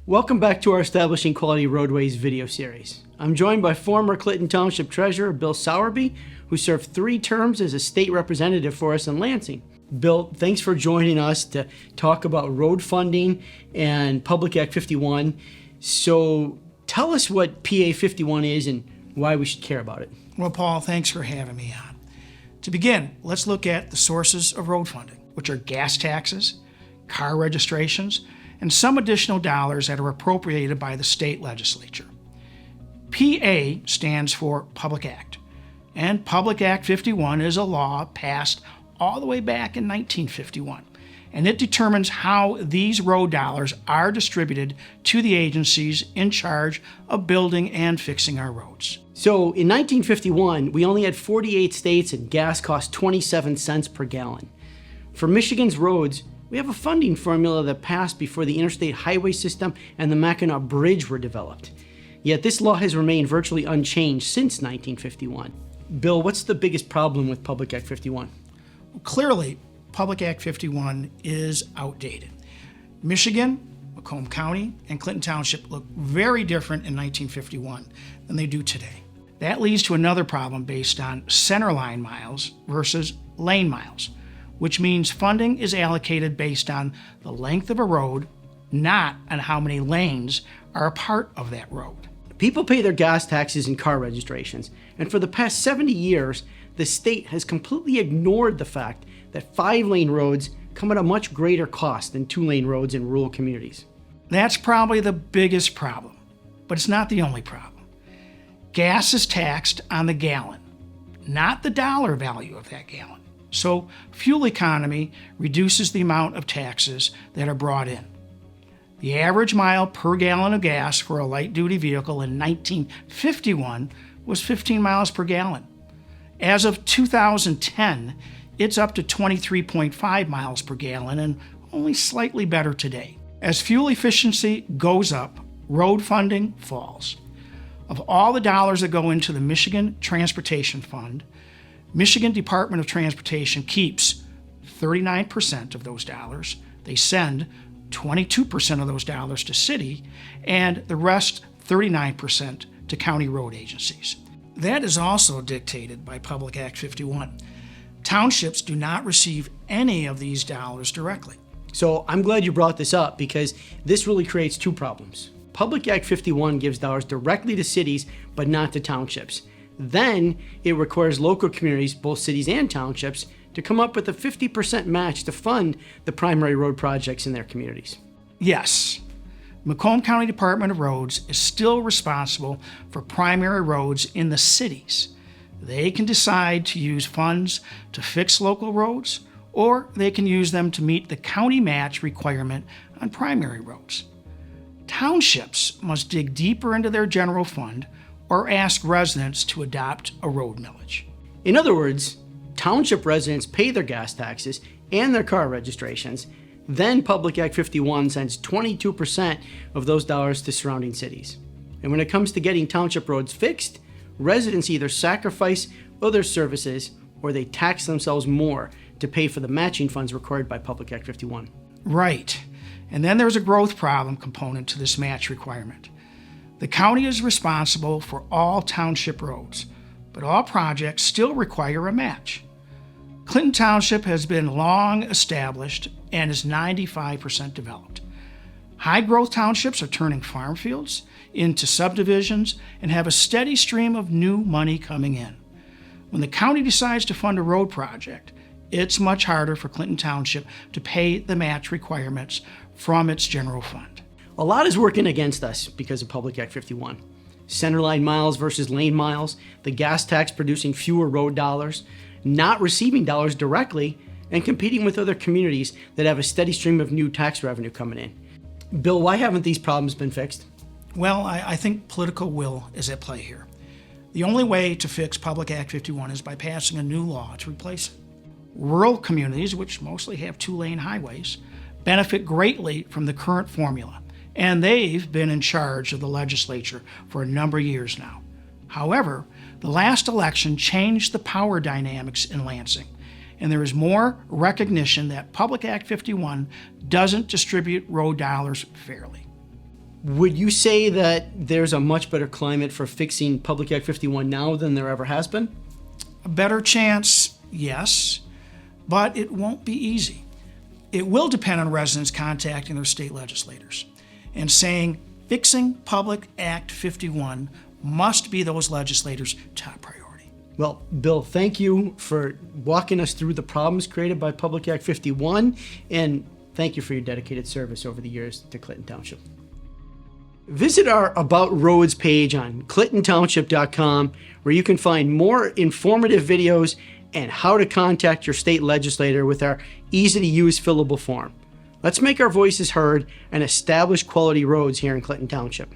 Welcome back to our Establishing Quality Roadways video series. I'm joined by former Clinton Township Treasurer Bill Sowerby, who served 3 terms as a state representative for us in Lansing. Bill, thanks for joining us to talk about road funding and Public Act 51. So tell us what PA 51 is and why we should care about it. Well, Paul, thanks for having me on. To begin, let's look at the sources of road funding, which are gas taxes, car registrations, and some additional dollars that are appropriated by the state legislature. PA stands for Public Act, and Public Act 51 is a law passed all the way back in 1951, and it determines how these road dollars are distributed to the agencies in charge of building and fixing our roads. So in 1951, we only had 48 states and gas cost 27 cents per gallon. For Michigan's roads, we have a funding formula that passed before the interstate highway system and the Mackinac Bridge were developed. Yet this law has remained virtually unchanged since 1951. Bill, what's the biggest problem with Public Act 51? Clearly, Public Act 51 is outdated. Michigan, Macomb County, and Clinton Township look very different in 1951 than they do today. That leads to another problem based on centerline miles versus lane miles, which means funding is allocated based on the length of a road, not on how many lanes are a part of that road. People pay their gas taxes and car registrations, and for the past 70 years, the state has completely ignored the fact that 5-lane roads come at a much greater cost than 2-lane roads in rural communities. That's probably the biggest problem, but it's not the only problem. Gas is taxed on the gallon, not the dollar value of that gallon. So fuel economy reduces the amount of taxes that are brought in. The average mile per gallon of gas for a light-duty vehicle in 1951 was 15 miles per gallon. As of 2010, it's up to 23.5 miles per gallon and only slightly better today. As fuel efficiency goes up, road funding falls. Of all the dollars that go into the Michigan Transportation Fund, Michigan Department of Transportation keeps 39% of those dollars. They send 22% of those dollars to city, and the rest, 39%, to county road agencies. That is also dictated by Public Act 51. Townships do not receive any of these dollars directly. So I'm glad you brought this up because this really creates 2 problems. Public Act 51 gives dollars directly to cities, but not to townships. Then it requires local communities, both cities and townships, to come up with a 50% match to fund the primary road projects in their communities. Yes, Macomb County Department of Roads is still responsible for primary roads in the cities. They can decide to use funds to fix local roads, or they can use them to meet the county match requirement on primary roads. Townships must dig deeper into their general fund or ask residents to adopt a road millage. In other words, township residents pay their gas taxes and their car registrations. Then Public Act 51 sends 22% of those dollars to surrounding cities. And when it comes to getting township roads fixed, residents either sacrifice other services or they tax themselves more to pay for the matching funds required by Public Act 51. Right. And then there's a growth problem component to this match requirement. The county is responsible for all township roads, but all projects still require a match. Clinton Township has been long established and is 95% developed. High-growth townships are turning farm fields into subdivisions and have a steady stream of new money coming in. When the county decides to fund a road project, it's much harder for Clinton Township to pay the match requirements from its general fund. A lot is working against us because of Public Act 51. Centerline miles versus lane miles, the gas tax producing fewer road dollars, not receiving dollars directly, and competing with other communities that have a steady stream of new tax revenue coming in. Bill, why haven't these problems been fixed? Well, I think political will is at play here. The only way to fix Public Act 51 is by passing a new law to replace it. Rural communities, which mostly have 2-lane highways, benefit greatly from the current formula, and they've been in charge of the legislature for a number of years now. However, the last election changed the power dynamics in Lansing, and there is more recognition that Public Act 51 doesn't distribute road dollars fairly. Would you say that there's a much better climate for fixing Public Act 51 now than there ever has been? A better chance, yes, but it won't be easy. It will depend on residents contacting their state legislators and saying fixing Public Act 51 must be those legislators' top priority. Well, Bill, thank you for walking us through the problems created by Public Act 51, and thank you for your dedicated service over the years to Clinton Township. Visit our About Roads page on clintontownship.com, where you can find more informative videos and how to contact your state legislator with our easy-to-use fillable form. Let's make our voices heard and establish quality roads here in Clinton Township.